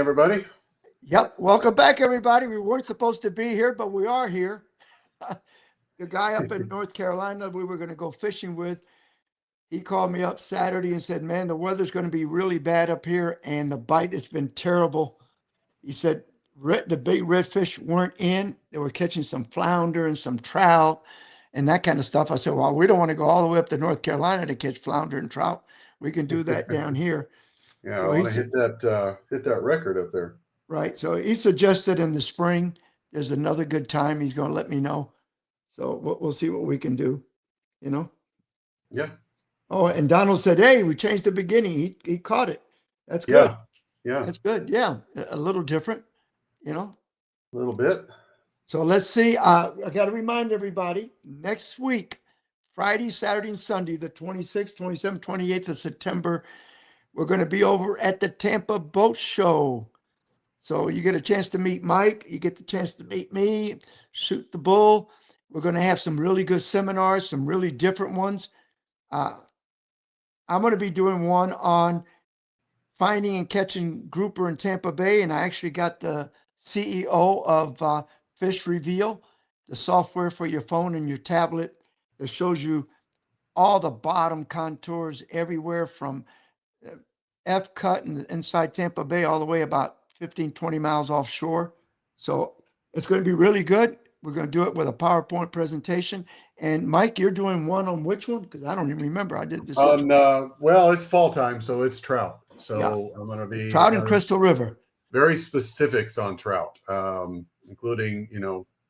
everybody. Yep. Welcome back, everybody. We weren't supposed to be here, but we are here. The guy up in North Carolina we were going to go fishing with, he called me up Saturday and said, "Man, the weather's going to be really bad up here, and the bite has been terrible." He said the big redfish weren't in. They were catching some flounder and some trout and that kind of stuff. I said, "Well, we don't want to go all the way up to North Carolina to catch flounder and trout. We can do that down here." Yeah, I So want he to said, hit that record up there. right. So he suggested in the spring, there's another good time. He's going to let me know. So we'll see what we can do, you know? Yeah, Oh, and Donald said, "Hey, we changed the beginning." He caught it. That's good. yeah, yeah. That's good. Yeah. A little different, you know? A little bit. So let's see. I got to remind everybody next week, Friday, Saturday, and Sunday, the 26th, 27th, 28th of September, we're going to be over at the Tampa Boat Show. So you get a chance to meet Mike, you get the chance to meet me, shoot the bull. We're going to have some really good seminars, some really different ones. Uh, I'm going to be doing one on finding and catching grouper in Tampa Bay, and I actually got the CEO of Fish Reveal, the software for your phone and your tablet that shows you all the bottom contours everywhere from F cut and inside Tampa Bay all the way about 15, 20 miles offshore. So it's going to be really good. We're going to do it with a PowerPoint presentation. And Mike, you're doing one on which one? Because I don't even remember. I did this. Well, it's fall time, so it's trout. Yeah, So I'm going to be trout in Crystal River. very specifics on trout, including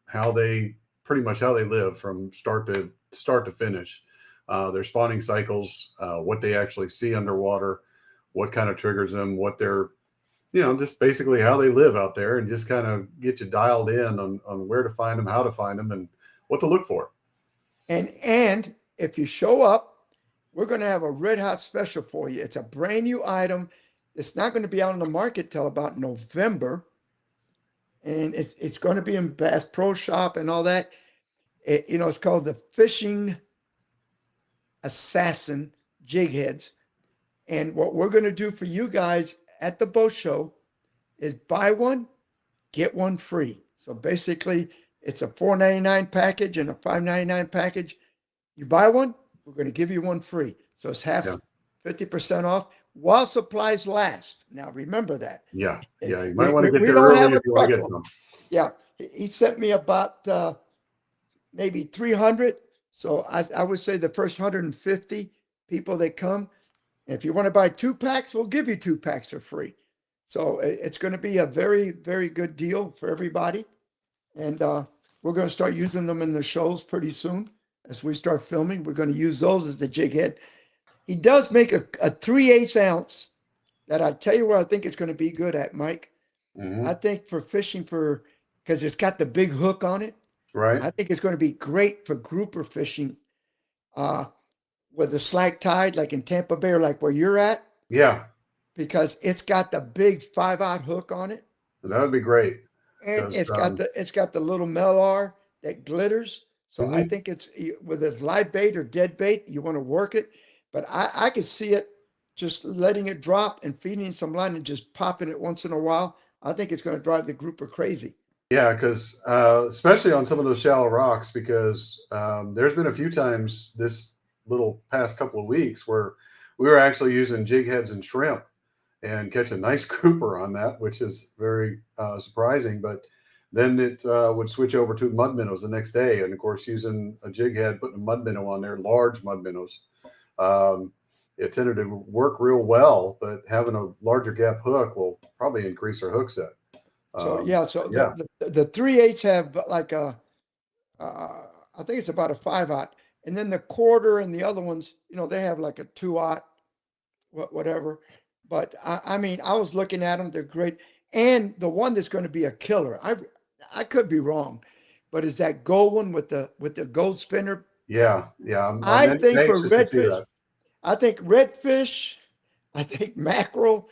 how they pretty much how they live from start to finish. Their spawning cycles, what they actually see underwater, what kind of triggers them, what they're just basically how they live out there, and just kind of get you dialed in on where to find them, how to find them, and what to look for. And if you show up, we're going to have a red hot special for you. It's a brand new item. It's not going to be out on the market till about November. And it's going to be in Bass Pro Shop and all that. It's called the Fishing Assassin Jig Heads. And what we're going to do for you guys at the boat show is buy one, get one free. So basically, it's a $4.99 package and a $5.99 package. You buy one, we're going to give you one free. So it's half, Yeah. 50% off while supplies last. Now, remember that. Yeah. You might want to get we there don't have early a if you want to get truckload. some. Yeah. He sent me about maybe 300. So I would say the first 150 people that come, and if you want to buy 2 packs, we'll give you 2 packs for free. So it's going to be a very, very good deal for everybody. And we're going to start using them in the shows pretty soon. As we start filming, we're going to use those as the jig head. He does make a 3/8 ounce that I tell you where I think it's going to be good at, Mike. Mhm. I think for fishing because it's got the big hook on it. Right. I think it's going to be great for grouper fishing uh, with a slack tide, like in Tampa Bay, or like where you're at, Yeah. because it's got the big 5/0 hook on it, That would be great. and Because it's got the little Melar that glitters. So I mhm. think it's whether it's live bait or dead bait, you want to work it. But I can see it just letting it drop and feeding some line and just popping it once in a while. I think it's going to drive the grouper crazy. Yeah, because especially on some of those shallow rocks, because there's been a few times this little past couple of weeks where we were actually using jig heads and shrimp and catch a nice grouper on that, which is very surprising. But then it would switch over to mud minnows the next day, and of course, using a jig head, putting a mud minnow on there, large mud minnows. Um, it tended to work real well, but having a larger gap hook will probably increase our hook set. So Um, yeah, so yeah, the 3/8 have like I think it's about a 5/0, and then the quarter and the other ones, they have like a 2/0, whatever. But I mean, I was looking at them; they're great. And the one that's going to be a killer, I could be wrong, but is that gold one with the gold spinner? yeah. I'm I think for anxious to see redfish, that. I think redfish, I think mackerel,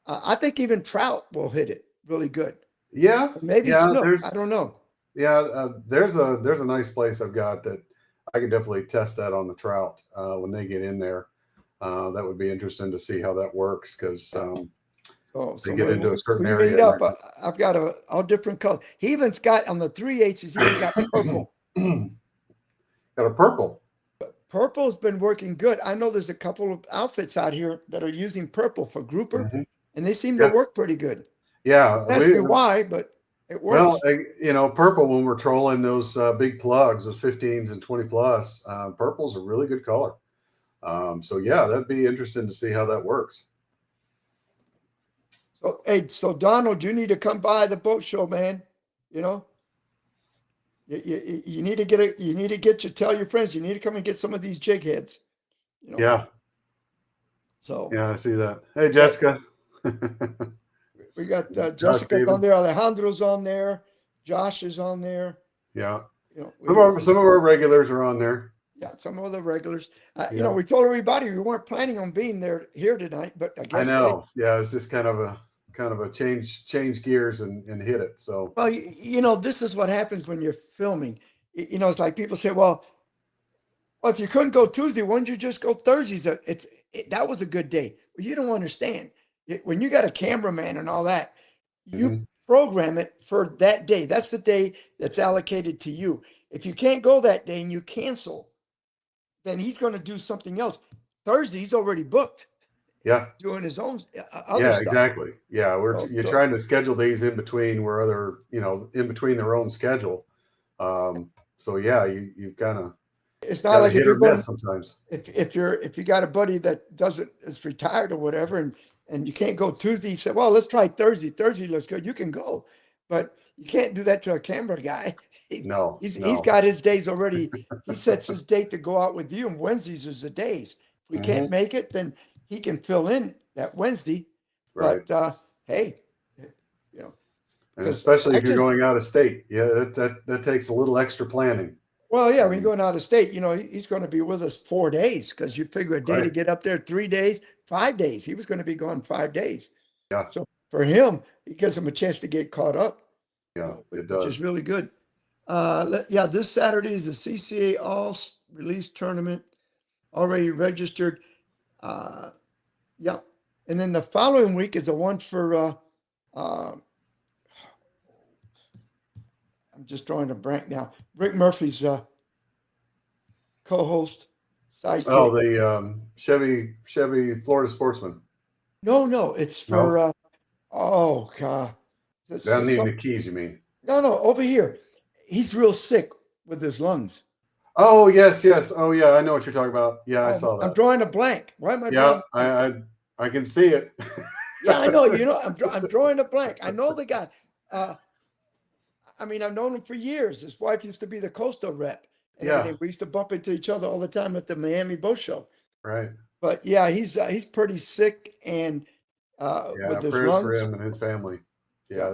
I think even trout will hit it really good. Yeah, Maybe yeah. snook. I don't know. There's a nice place I've got that I could definitely test that on the trout when they get in there. That would be interesting to see how that works because Yeah. Oh, They so get into a certain we area. made up. I've got all different colors. He even's got on the 3/8. He's even got purple. Got a purple. Purple's been working good. I know there's a couple of outfits out here that are using purple for grouper, Mhm. and they seem to Yeah, work pretty good. yeah. Don't ask me why, but it Well, works. purple when we're trolling those big plugs, those 15s and 20 plus, purple's a really good color. So yeah, that'd be interesting to see how that works. So, hey, so Donald, you need to come by the boat show, man. You know, you need to you need to tell your friends, you need to come and get some of these jig heads, you know. Yeah, So, yeah, I see that. Hey, yeah, Jessica. we got Josh, Jessica's on David. there, Alejandro's on there, Josh is on there. Yeah. You know, Some of our regulars are on there. yeah, some of the regulars. You know, Yeah. we told everybody we weren't planning on being here tonight, but I I guess know. Yeah, it's just kind of a change gears and hit it. So well, you know, this is what happens when you're filming. You know, it's like people say, well, if you couldn't go Tuesday, why don't you just go Thursdays? That was a good day. Well, you don't understand. When you got a cameraman and all that, you mhm. program it for that day. That's the day that's allocated to you. If you can't go that day and you cancel, then he's going to do something else. Thursday, he's already booked Yeah. doing his own other Yeah, stuff. exactly. Yeah, So, you're trying to schedule these in between where other, in between their own schedule. So yeah, you've it's not got to like if hit you're or going miss sometimes. if you got a buddy that doesn't is retired or whatever and you can't go Tuesday, you say, well, let's try Thursday. Thursday looks good. You can go, but you can't do that to a camera guy. No, He's no. got his days already. He sets his date to go out with you, and Wednesdays is the days. If we can't Hmm. make it, then he can fill in that Wednesday. Right. But hey, you know, And because especially I if you're just going out of state. Yeah, that takes a little extra planning. well, yeah, when you're Um, going out of state, you know, he's going to be with us 4 days because you figure a day to right. get up there, 3 days, 5 days. He was going to be gone 5 days. Yeah, So for him, it gives him a chance to get caught up, yeah, it which is does. really good. Yeah, this Saturday is the CCA All Release Tournament, already registered. Uh, yeah, and then the following week is the one for. Uh, I'm just drawing a blank now. Rick Murphy's co-host, Oh, sidekick. the Chevy Florida Sportsman. No, it's for No, oh God. down near Some, the Keys, you mean? no, over here. He's real sick with his lungs. Oh yes, yes. Oh yeah, I know what you're talking about. Yeah, I Oh, saw I'm that. drawing a blank. Why am I Yeah, drawing a blank? I can see it. Yeah, I know. You know, I'm drawing a blank. I know the guy. Uh, I mean, I've known him for years. His wife used to be the Coastal rep and Yeah, everything. We used to bump into each other all the time at the Miami Boat Show. right. But yeah, he's pretty sick and Yeah, with his prayers for lungs. him and his family. Yeah, Yeah.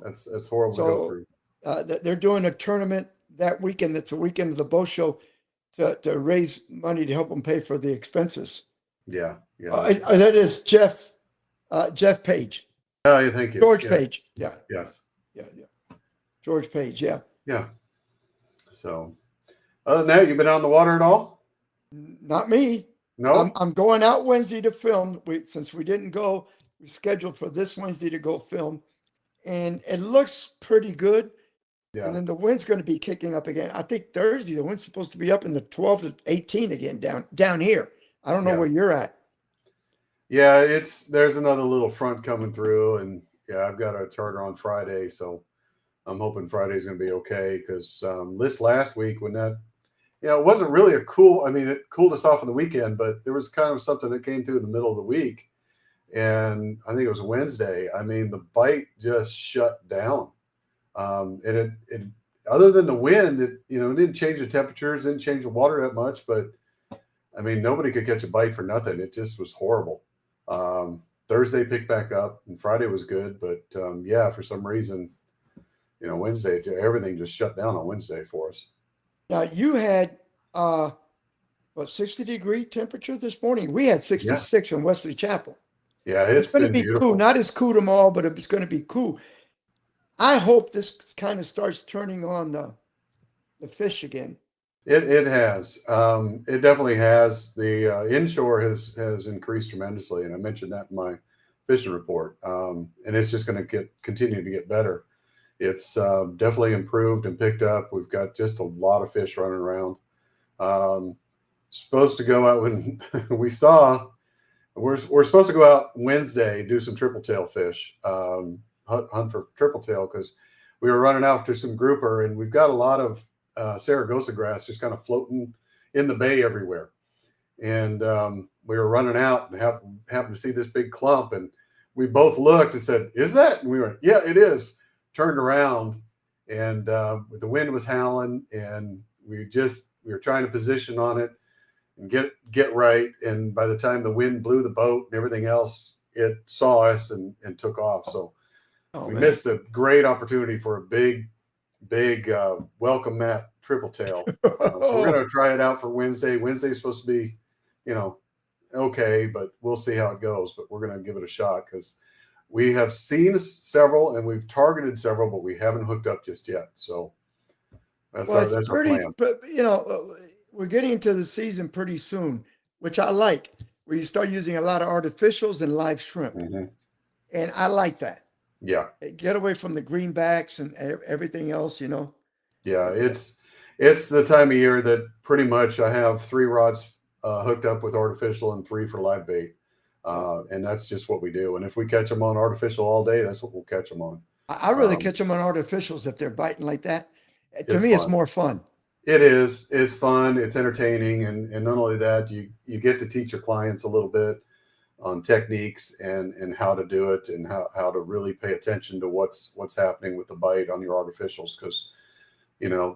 that's horrible to go So through. they're doing a tournament that weekend. That's the weekend of the boat show to raise money to help them pay for the expenses. Yeah, yeah. That is Jeff Page, Oh, yeah, thank you. George Yeah, Page. Yeah, yes, yeah. George Page. Yeah. yeah. So, other than that, you been out in the water at all? Not me. No. I'm going out Wednesday to film. Since we didn't go, we scheduled for this Wednesday to go film, and it looks pretty good. And Yeah, then the wind's going to be kicking up again. I think Thursday the wind's supposed to be up in the 12 to 18 again down here. I don't know yeah, where you're at. yeah. There's another little front coming through, and yeah, I've got a charter on Friday, so I'm hoping Friday's going to be okay because this last week when it wasn't really a cool. I mean, it cooled us off on the weekend, but there was kind of something that came through in the middle of the week, and I think it was Wednesday. I mean, the bite just shut down, and it other than the wind, it didn't change the temperatures, didn't change the water that much, but I mean, nobody could catch a bite for nothing. It just was horrible. Thursday picked back up, and Friday was good, but yeah, for some reason, Wednesday everything just shut down on Wednesday for us. Now you had what 60-degree temperature this morning? We had Yeah, 66 in Wesley Chapel. yeah, It's it's going to been be cool, beautiful. not as cool tomorrow, but it's going to be cool. I hope this kind of starts turning on the fish again. It has. It definitely has. The inshore has increased tremendously, and I mentioned that in my fishing report, and it's just going to continue to get better. It's definitely improved and picked up. We've got just a lot of fish running around. Supposed to go out when we saw. We're supposed to go out Wednesday, do some triple tail fish, hunt for triple tail, because we were running after some grouper, and we've got a lot of Saragossa grass just kind of floating in the bay everywhere. And we were running out and happened to see this big clump, and we both looked and said, "Is that?" And we went, "Yeah, it is." Turned around, and the wind was howling, and we were trying to position on it and get right. And by the time the wind blew the boat and everything else, it saw us and took off. So we missed a great opportunity for a big welcome mat triple tail. So we're going to try it out for Wednesday. Wednesday's supposed to be, okay, but we'll see how it goes. But we're going to give it a shot, because we have seen several and we've targeted several, but we haven't hooked up just yet. So that's our plan. But we're getting into the season pretty soon, which I like, where you start using a lot of artificials and live shrimp. Mm-hmm. And I like that. Yeah. Get away from the greenbacks and everything else, Yeah, it's the time of year that pretty much I have 3 rods hooked up with artificial and 3 for live bait. And that's just what we do. And if we catch them on artificial all day, that's what we'll catch them on. I really catch them on artificials if they're biting like that. To me, fun. It's more fun. It is. It's fun. It's entertaining. And not only that, you get to teach your clients a little bit on techniques and how to do it, and how to really pay attention to what's happening with the bite on your artificials. Because,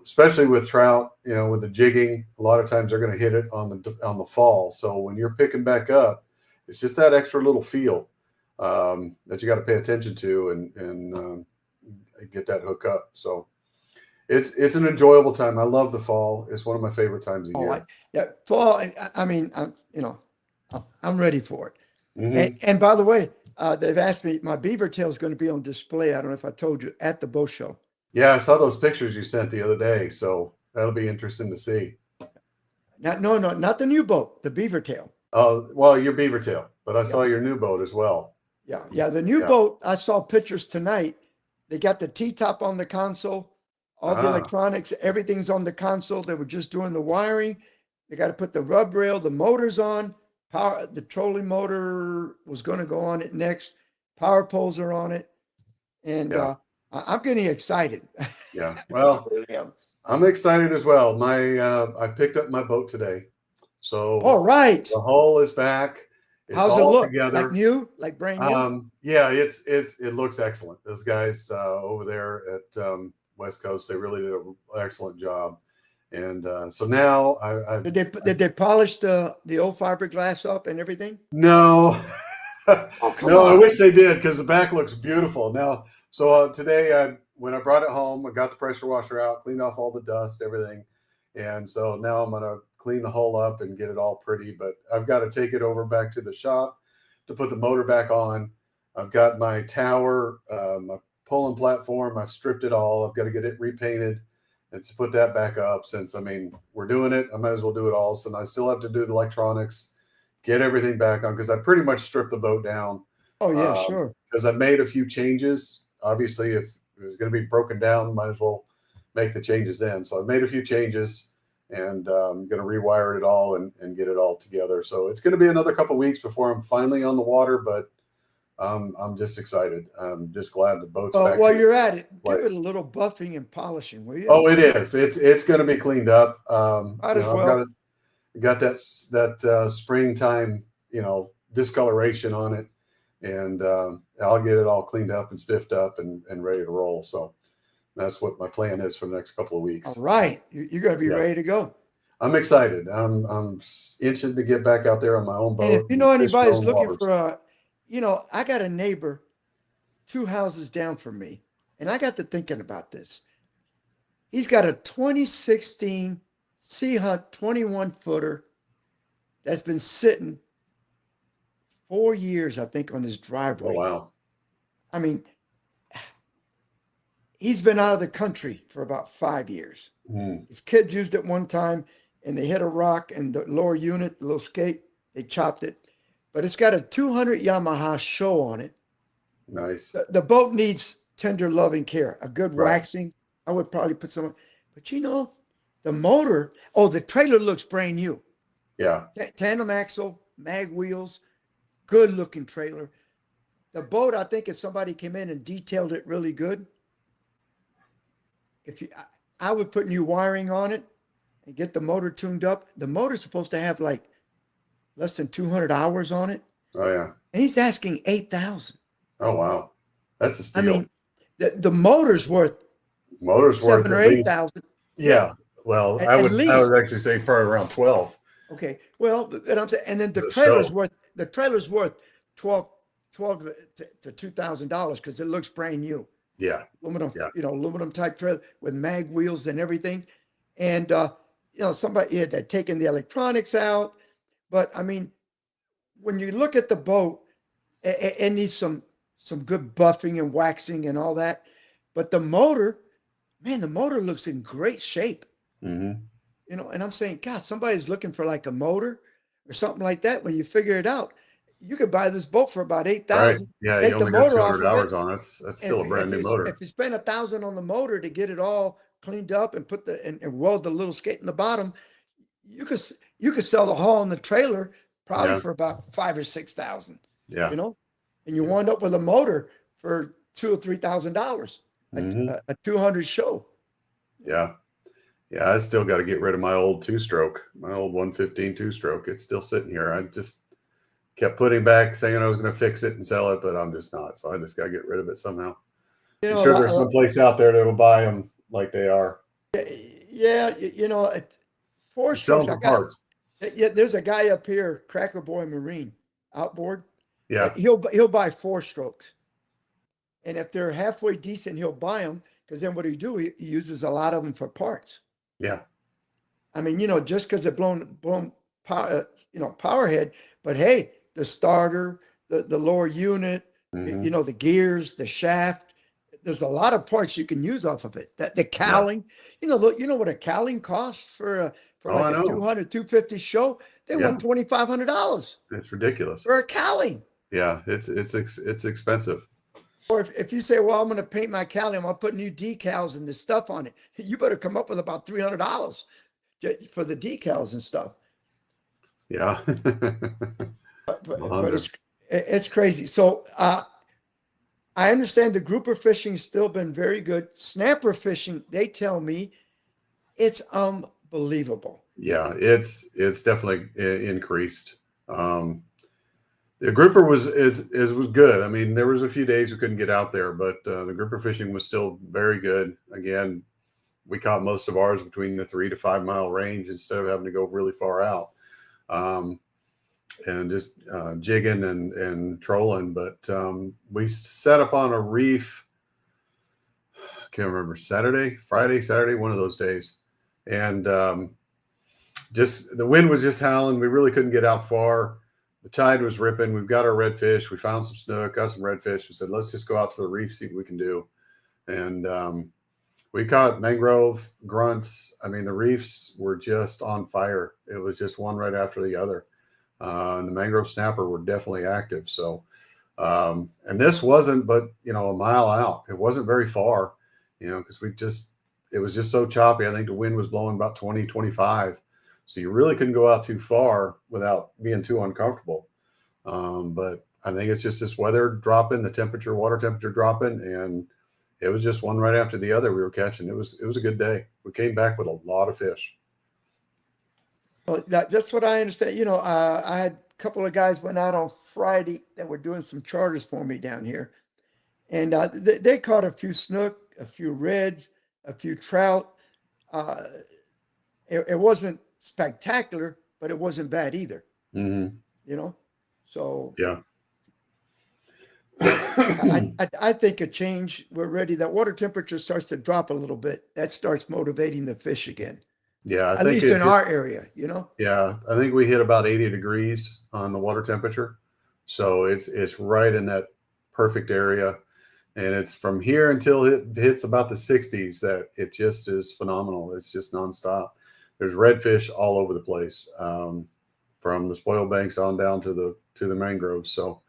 especially with trout, with the jigging, a lot of times they're going to hit it on the fall. So when you're picking back up, it's just that extra little feel that you got to pay attention to and get that hook up. So it's an enjoyable time. I love the fall. It's one of my favorite times of year. Fall. I mean, I'm ready for it. Mm-hmm. And by the way, they've asked me, my beaver tail is going to be on display. I don't know if I told you, at the boat show. Yeah, I saw those pictures you sent the other day. So that'll be interesting to see. No, not the new boat, the beaver tail. Oh, well, your beaver tail, but I saw your new boat as well. Yeah. The new boat, I saw pictures tonight. They got the T-top on the console, all the electronics, everything's on the console. They were just doing the wiring. They got to put the rub rail, the motors on. The trolling motor was going to go on it next. Power poles are on it. And I'm getting excited. Yeah. Well, I'm excited as well. I picked up my boat today. So all right. The hull is back. It's How's it look? Together. Like new? Like brand new? Yeah, it looks excellent. Those guys over there at West Coast, they really did an excellent job. And so now did they polish the old fiberglass up and everything? No. Oh, come no, on. I wish they did, because the back looks beautiful. Now, so today when I brought it home, I got the pressure washer out, cleaned off all the dust, everything. And so now I'm going to clean the hull up and get it all pretty, but I've got to take it over back to the shop to put the motor back on. I've got my tower, my pulling platform. I've stripped it all. I've got to get it repainted and to put that back up, since, we're doing it. I might as well do it all. So I still have to do the electronics, get everything back on, because I pretty much stripped the boat down. Oh, yeah, sure. Because I made a few changes. Obviously, if it was going to be broken down, might as well make the changes then. So I've made a few changes, and I'm going to rewire it all and get it all together. So it's going to be another couple of weeks before I'm finally on the water, but I'm just excited. I'm just glad the boat's back. While you're at it, give it a little buffing and polishing, will you? Oh, it is. It's going to be cleaned up. Might as well. I've got that springtime, discoloration on it, and I'll get it all cleaned up and spiffed up and ready to roll. So that's what my plan is for the next couple of weeks. All right, you're going to be ready to go. I'm excited. I'm itching to get back out there on my own boat. And if you know anybody who's looking for I got a neighbor 2 houses down from me, and I got to thinking about this. He's got a 2016 Sea Hunt 21-footer that's been sitting 4 years, I think, on his driveway. Oh, wow. He's been out of the country for about 5 years. His kids used it one time, and they hit a rock, and the lower unit, the little skate, they chopped it. but it's got a 200 Yamaha show on it. Nice. The boat needs tender loving care, a good Right. waxing. I would probably put some, but the motor, oh, the trailer looks brand new. Yeah. Tandem axle, mag wheels, good looking trailer. The boat, I think if somebody came in and detailed it really good, I would put new wiring on it and get the motor tuned up. The motor's supposed to have like less than 200 hours on it. Oh yeah. And he's asking 8,000. Oh wow. That's a steal. I mean, the motor's worth motor's worth 7 or at least. 8,000. Yeah. Well, At I would least. actually say probably around 12. Okay. Well, and I'm saying, and then the The trailer's show. worth 12 to $2,000 because it looks brand new. Yeah. Aluminum, Yeah. aluminum type trailer with mag wheels and everything. And somebody they're taking the electronics out. But I mean, when you look at the boat, it needs some good buffing and waxing and all that. But the motor, man, the motor looks in great shape. Mm-hmm. And I'm saying, God, somebody's looking for like a motor or something like that. When you figure it out, you could buy this boat for about 8,000. Right. Yeah. Take You the only got motor off 200 of hours it. on it. That's still a brand new If motor. you spend 1,000 on the motor to get it all cleaned up and put and weld the little skate in the bottom, you could sell the hull and the trailer probably Yeah. for about 5,000 or 6,000. Yeah. And you wind up with a motor for $2,000 or $3,000, Mm-hmm. a 200 show. Yeah. Yeah. I still got to get rid of my old my old 115 two-stroke. It's still sitting here. I just kept putting back, saying I was going to fix it and sell it, but I'm just not. So I just got to get rid of it somehow. I'm sure there's some place out there that will buy them like they are. Yeah, four Sell strokes. them for parts. Yeah, there's a guy up here, Cracker Boy Marine, outboard. Yeah. He'll buy four strokes, and if they're halfway decent, he'll buy them because then what he do? He uses a lot of them for parts. Yeah. I mean, just because they're blown power, power head, but hey, the starter, the lower unit, Mm-hmm. the gears, the shaft. There's a lot of parts you can use off of it. The cowling, you know what a cowling costs for like a 200, 250 show? They want $2,500 It's ridiculous for a cowling. Yeah, it's expensive. Or if you say, well, I'm going to paint my cowling, I'm going to put new decals and this stuff on it, you better come up with about $300 for the decals and stuff. Yeah. But it's crazy. So I understand the grouper fishing has still been very good. Snapper fishing, they tell me, it's unbelievable. Yeah, it's definitely increased. The grouper was good. I mean, there was a few days we couldn't get out there, but the grouper fishing was still very good. Again, we caught most of ours between the 3 to 5 mile range instead of having to go really far out. And just jigging and trolling. But we set up on a reef, I can't remember, Friday, Saturday, one of those days. And just the wind was just howling. We really couldn't get out far. The tide was ripping. We've got our redfish. We found some snook, got some redfish. We said, let's just go out to the reef, see what we can do. And we caught mangrove, grunts. I mean, the reefs were just on fire. It was just one right after the other. And the mangrove snapper were definitely active. So, and this wasn't but, a mile out. It wasn't very far, because it was just so choppy. I think the wind was blowing about 20, 25. So you really couldn't go out too far without being too uncomfortable. But I think it's just this weather dropping, the water temperature dropping, and it was just one right after the other we were catching. It was a good day. We came back with a lot of fish. Well, that's what I understand. I had a couple of guys went out on Friday that were doing some charters for me down here. And they caught a few snook, a few reds, a few trout. It wasn't spectacular, but it wasn't bad either. Mm-hmm. So yeah. I think a change, we're ready. That water temperature starts to drop a little bit. That starts motivating the fish again. Yeah. At least in our area, Yeah. I think we hit about 80 degrees on the water temperature. So it's right in that perfect area. And it's from here until it hits about the 60s that it just is phenomenal. It's just nonstop. There's redfish all over the place. from the spoil banks on down to the mangroves. So,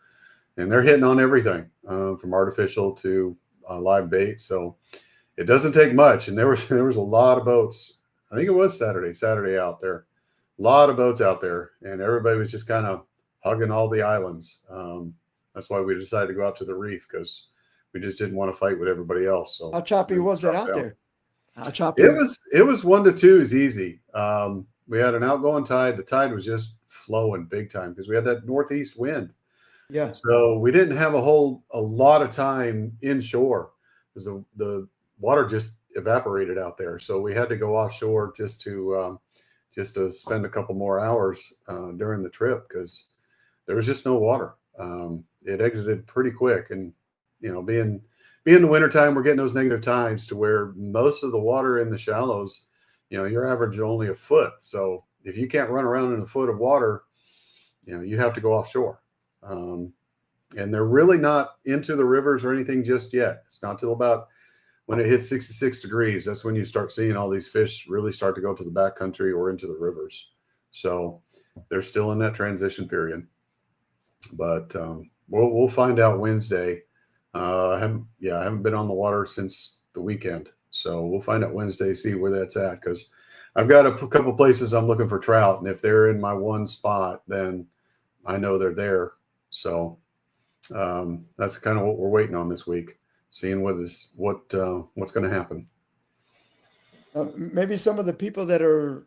and they're hitting on everything from artificial to live bait. So it doesn't take much. And there was a lot of boats. I think it was Saturday out there. A lot of boats out there, and everybody was just kind of hugging all the islands. That's why we decided to go out to the reef, because we just didn't want to fight with everybody else. So How choppy was it out there? How choppy? It was 1 to 2 is easy. We had an outgoing tide. The tide was just flowing big time because we had that northeast wind. Yeah. So we didn't have a lot of time inshore because the water just evaporated out there. So we had to go offshore just to spend a couple more hours during the trip because there was just no water. It exited pretty quick, and being the wintertime, we're getting those negative tides to where most of the water in the shallows, you're averaging only a foot. So if you can't run around in a foot of water, you have to go offshore. And they're really not into the rivers or anything just yet. It's not till about when it hits 66 degrees, that's when you start seeing all these fish really start to go to the backcountry or into the rivers. So they're still in that transition period. But we'll find out Wednesday. I haven't been on the water since the weekend. So we'll find out Wednesday, see where that's at, because I've got a couple places I'm looking for trout. And if they're in my one spot, then I know they're there. So that's kind of what we're waiting on this week, seeing what's going to happen. Maybe some of the people that are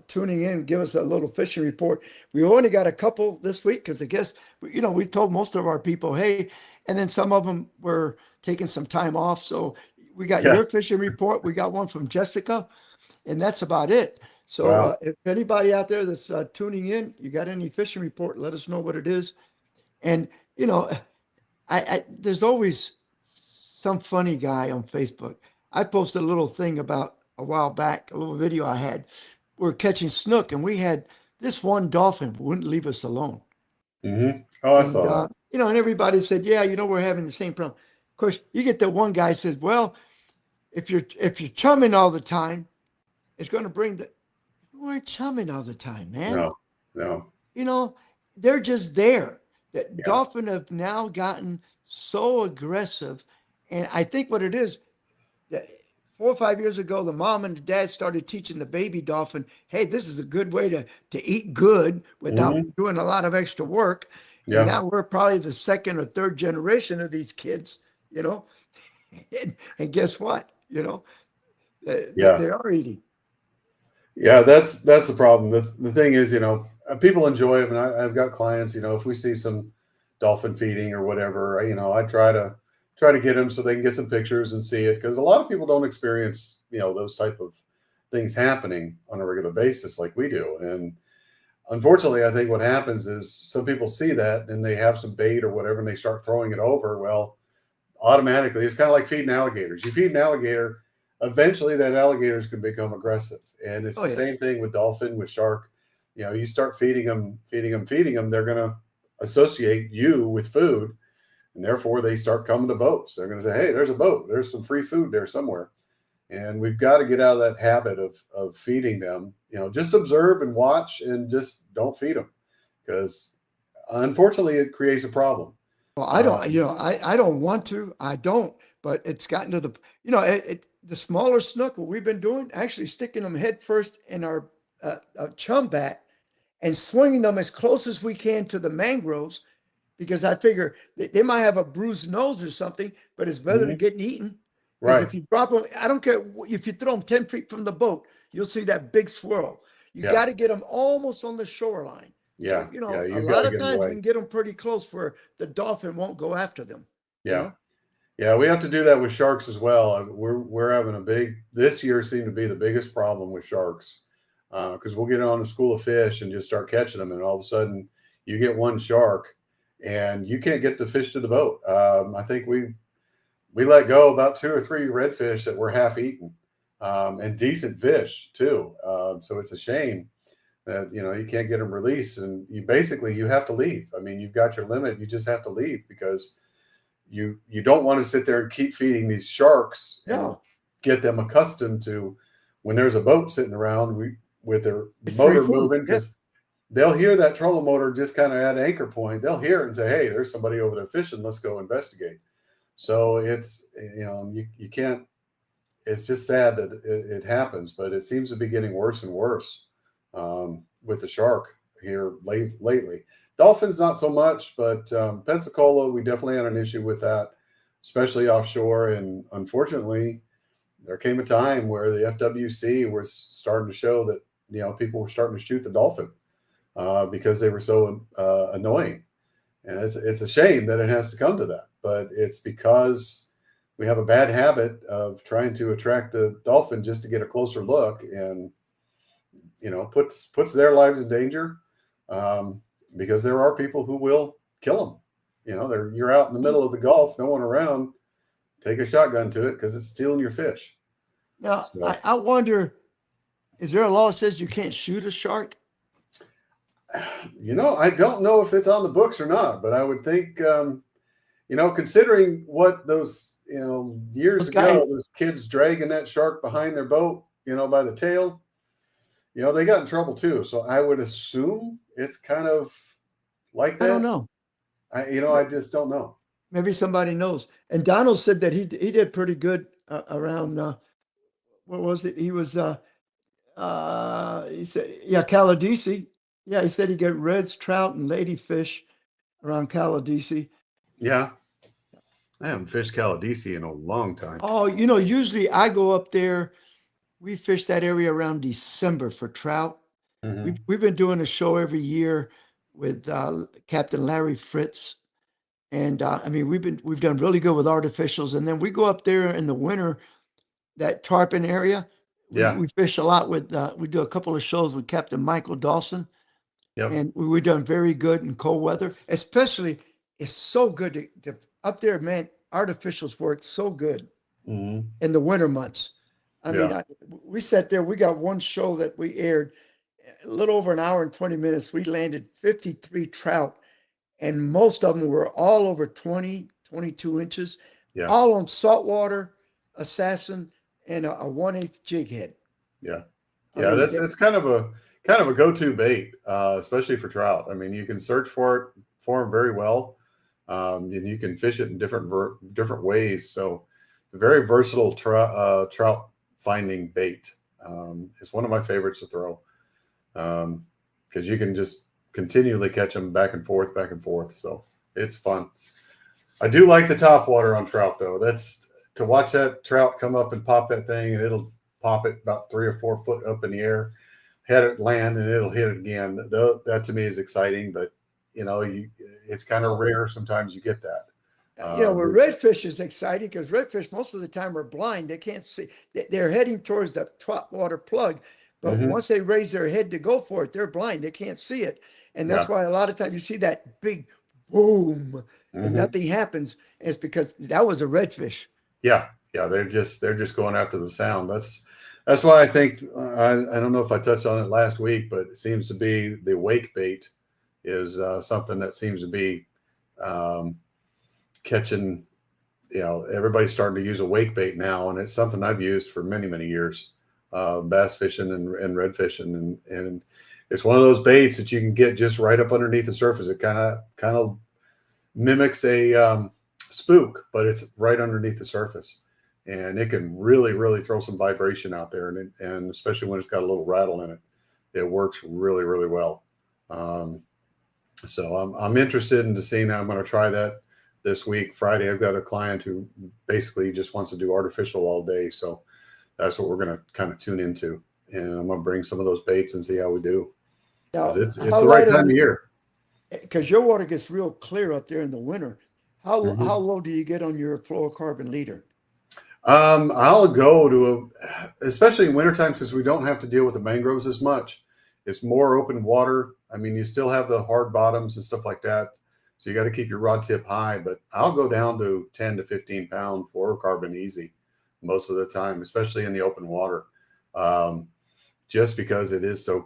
tuning in, give us a little fishing report. We only got a couple this week because I guess, we told most of our people, hey, and then some of them were taking some time off. So we got your fishing report. We got one from Jessica, and that's about it. So Wow. if anybody out there that's tuning in, you got any fishing report, let us know what it is. And, there's always some funny guy on Facebook. I posted a little thing about a while back, a little video I had. We're catching snook, and we had this one dolphin wouldn't leave us alone. Mm-hmm. Oh, I And, saw that. and everybody said, yeah, we're having the same problem. Of course, you get that one guy says, well, if you're chumming all the time, it's going to bring you weren't chumming all the time, man. No. They're just there. The Yeah. dolphin have now gotten so aggressive. And I think what it is, that 4 or 5 years ago, the mom and the dad started teaching the baby dolphin, hey, this is a good way to eat good without doing a lot of extra work. And Yeah. now we're probably the second or third generation of these kids, and guess what? They are eating. Yeah, that's the problem. The thing is, people enjoy it, and I've got clients. If we see some dolphin feeding or whatever, I try to get them so they can get some pictures and see it, because a lot of people don't experience those type of things happening on a regular basis like we do. And unfortunately, I think what happens is some people see that and they have some bait or whatever, and they start throwing it over. Well, automatically, it's kind of like feeding alligators. You feed an alligator, eventually that alligator is going to become aggressive. And it's the same thing with dolphin, with shark. You start feeding them, they're going to associate you with food, and therefore they start coming to boats. They're going to say, hey, there's a boat, there's some free food there somewhere. And we've got to get out of that habit of feeding them. Just observe and watch, and just don't feed them, because unfortunately it creates a problem. Well, I don't, I don't want to, but it's gotten to the smaller snook, what we've been doing, actually sticking them head first in our chum bat and swinging them as close as we can to the mangroves, because I figure they might have a bruised nose or something, but it's better than getting eaten. Because if you drop them, I don't care if you throw them 10 feet from the boat, you'll see that big swirl. You got to get them almost on the shoreline. Yeah. So, Yeah, a lot of times we can get them pretty close where the dolphin won't go after them. Yeah. Yeah, we have to do that with sharks as well. We're having this year seemed to be the biggest problem with sharks, because we'll get on a school of fish and just start catching them, and all of a sudden you get one shark and you can't get the fish to the boat. I think we let go about 2 or 3 redfish that were half eaten, and decent fish too. So it's a shame that you can't get them released, and you have to leave. I mean, you've got your limit. You just have to leave, because you don't want to sit there and keep feeding these sharks and get them accustomed to when there's a boat sitting around with their motor moving, because they'll hear that trolling motor just kind of at anchor point. They'll hear it and say, "Hey, there's somebody over there fishing. Let's go investigate." So it's, you can't. It's just sad that it happens, but it seems to be getting worse and worse with the shark here lately. Dolphins not so much, but Pensacola, we definitely had an issue with that, especially offshore. And unfortunately, there came a time where the FWC was starting to show that people were starting to shoot the dolphin because they were so annoying. And it's a shame that it has to come to that, but it's because we have a bad habit of trying to attract the dolphin just to get a closer look, and puts their lives in danger, because there are people who will kill them. You're out in the middle of the Gulf, no one around. Take a shotgun to it because it's stealing your fish. Now, So, I wonder, is there a law that says you can't shoot a shark? I don't know if it's on the books or not, but I would think, considering what those, years ago, those kids dragging that shark behind their boat, by the tail, they got in trouble too. So I would assume it's kind of like that. I don't know. I just don't know. Maybe somebody knows. And Donald said that he did pretty good around, what was it? He was, he said, yeah, Caladesi. Yeah, he said he got reds, trout, and ladyfish around Caladesi. Yeah. I haven't fished Caladesi in a long time. Oh, usually I go up there. We fish that area around December for trout. Mm-hmm. We've been doing a show every year with Captain Larry Fritz. And we've done really good with artificials. And then we go up there in the winter, that tarpon area. Yeah. We fish a lot with, we do a couple of shows with Captain Michael Dawson. Yep. And we've done very good in cold weather. Especially, it's so good to up there, man. Artificials work so good in the winter months. We sat there. We got one show that we aired a little over an hour and 20 minutes. We landed 53 trout, and most of them were all over 20, 22 inches, all on saltwater, assassin, and a 1/8 jig head. Yeah. Yeah. That's kind of a go-to bait, especially for trout. I mean, you can search for them very well. And you can fish it in different ways. So it's a very versatile trout finding bait. It's one of my favorites to throw, because you can just continually catch them back and forth. So it's fun. I do like the top water on trout, though. That's to watch that trout come up and pop that thing, and it'll pop it about 3 or 4 foot up in the air, hit it land, and it'll hit it again. That to me is exciting, but it's kind of rare. Sometimes you get that. Where redfish is exciting because redfish most of the time are blind. They can't see. They're heading towards the top water plug, but once they raise their head to go for it, they're blind. They can't see it, and that's why a lot of times you see that big boom and nothing happens. And it's because that was a redfish. Yeah, they're just going after the sound. That's why I think I don't know if I touched on it last week, but it seems to be the wake bait is something that seems to be catching. Everybody's starting to use a wake bait now, and it's something I've used for many, many years, bass fishing and red fishing, and it's one of those baits that you can get just right up underneath the surface. It kind of mimics a spook, but it's right underneath the surface, and it can really, really throw some vibration out there, and especially when it's got a little rattle in it, it works really, really well. So I'm interested in seeing how I'm going to try that this week. Friday, I've got a client who basically just wants to do artificial all day. So that's what we're going to kind of tune into. And I'm going to bring some of those baits and see how we do. Now, it's the right time of year. Because your water gets real clear up there in the winter. How low do you get on your fluorocarbon leader? I'll go to especially in wintertime, since we don't have to deal with the mangroves as much. It's more open water. I mean, you still have the hard bottoms and stuff like that. So you got to keep your rod tip high, but I'll go down to 10 to 15 pound fluorocarbon easy most of the time, especially in the open water, just because it is so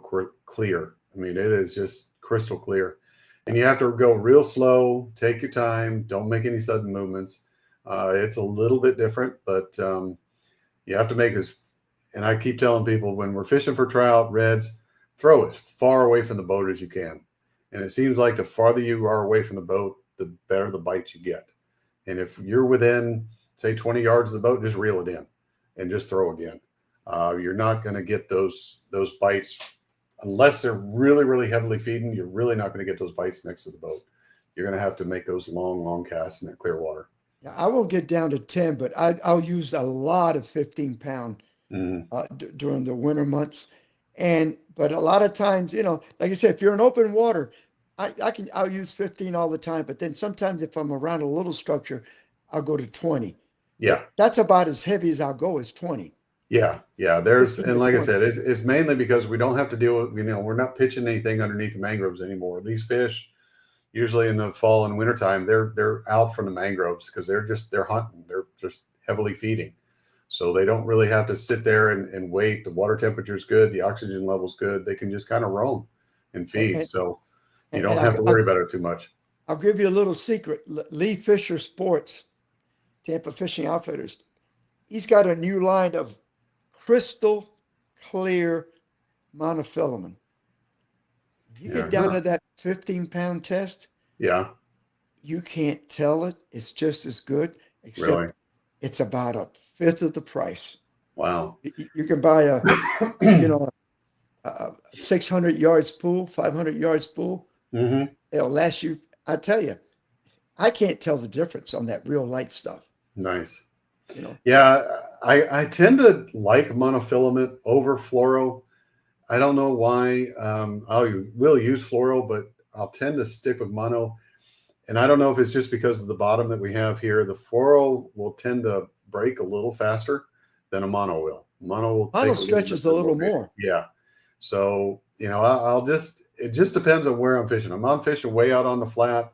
clear. I mean, it is just crystal clear, and you have to go real slow, take your time. Don't make any sudden movements. It's a little bit different, but you have to make and I keep telling people when we're fishing for trout, reds, throw as far away from the boat as you can. And it seems like the farther you are away from the boat, the better the bites you get. And if you're within, say, 20 yards of the boat, just reel it in and just throw again. You're not going to get those bites unless they're really, really heavily feeding. You're really not going to get those bites next to the boat. You're going to have to make those long, long casts in that clear water. Yeah, I won't get down to 10, but I'll use a lot of 15-pound during the winter months. But a lot of times, like I said, if you're in open water, I'll use 15 all the time. But then sometimes if I'm around a little structure, I'll go to 20. Yeah. That's about as heavy as I'll go is 20. Yeah. And like I said, it's mainly because we don't have to deal with, we're not pitching anything underneath the mangroves anymore. These fish, usually in the fall and wintertime, they're out from the mangroves because they're hunting. They're just heavily feeding. So they don't really have to sit there and wait. The water temperature is good. The oxygen level's good. They can just kind of roam and feed. So you don't have to worry about it too much. I'll give you a little secret. Lee Fisher Sports, Tampa Fishing Outfitters, he's got a new line of crystal clear monofilament. You get down to that 15-pound test. Yeah. You can't tell it. It's just as good, except really? It's about a fifth of the price. Wow. You can buy a 600 yards spool, 500 yards spool. Mm-hmm. It'll last you. I tell you, I can't tell the difference on that real light stuff. Nice. Yeah, I tend to like monofilament over fluoro. I don't know why. I will use fluoro, but I'll tend to stick with mono. And I don't know if it's just because of the bottom that we have here. The fluoro will tend to break a little faster than a mono will. Mono stretches a little more. Yeah. So, it just depends on where I'm fishing. I'm fishing way out on the flat,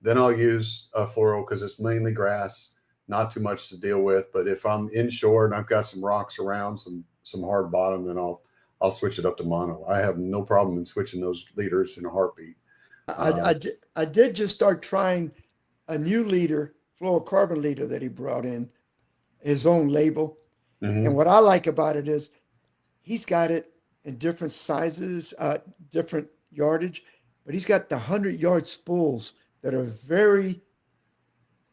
then I'll use a fluoro because it's mainly grass, not too much to deal with. But if I'm inshore and I've got some rocks around, some hard bottom, then I'll switch it up to mono. I have no problem in switching those leaders in a heartbeat. I did just start trying a new leader, fluorocarbon leader that he brought in, his own label. Mm-hmm. And what I like about it is he's got it in different sizes, different yardage, but he's got the 100-yard spools that are very